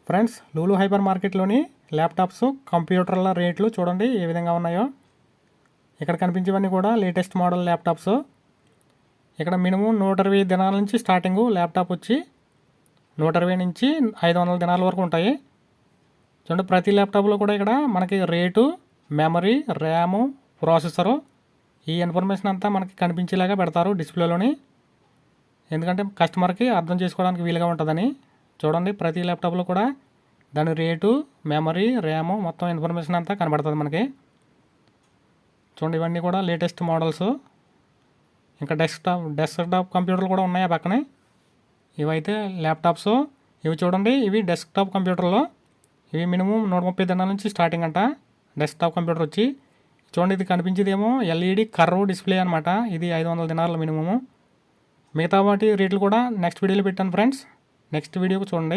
Friends, Lulu hyper మార్కెట్లోని laptops కంప్యూటర్ల రేట్లు చూడండి ఏ విధంగా ఉన్నాయో. ఇక్కడ కనిపించేవన్నీ కూడా లేటెస్ట్ మోడల్ ల్యాప్టాప్స్. ఇక్కడ మినిమం 120 దినాల నుంచి స్టార్టింగు ల్యాప్టాప్ వచ్చి 120 నుంచి 500 దినాల వరకు ఉంటాయి. చూడండి, ప్రతి ల్యాప్టాప్లో కూడా ఇక్కడ మనకి రేటు, మెమరీ, ర్యాము, ప్రాసెసరు ఈ ఇన్ఫర్మేషన్ అంతా మనకి కనిపించేలాగా పెడతారు డిస్ప్లేలోని. ఎందుకంటే కస్టమర్కి అర్థం చేసుకోవడానికి వీలుగా ఉంటుందని. చూడండి, ప్రతి ల్యాప్టాప్లో కూడా దాని రేటు, మెమరీ, ర్యాము మొత్తం ఇన్ఫర్మేషన్ అంతా కనబడుతుంది మనకి. చూడండి, ఇవన్నీ కూడా లేటెస్ట్ మోడల్స్. ఇంకా డెస్క్టాప్ కంప్యూటర్లు కూడా ఉన్నాయి ఆ పక్కనే. ఇవైతే ల్యాప్టాప్స్. ఇవి చూడండి, ఇవి డెస్క్టాప్ కంప్యూటర్లో. ఇవి మినిమం 130 దినాల నుంచి స్టార్టింగ్ అంట డెస్క్టాప్ కంప్యూటర్ వచ్చి. చూడండి, ఇది కనిపించేదేమో ఎల్ఈడి కర్వ్ డిస్ప్లే అనమాట. ఇది 500 దినాలు మినిమము. మిగతా వాటి రేట్లు కూడా నెక్స్ట్ వీడియోలో పెట్టాను ఫ్రెండ్స్. నెక్స్ట్ వీడియోకి చూడండి.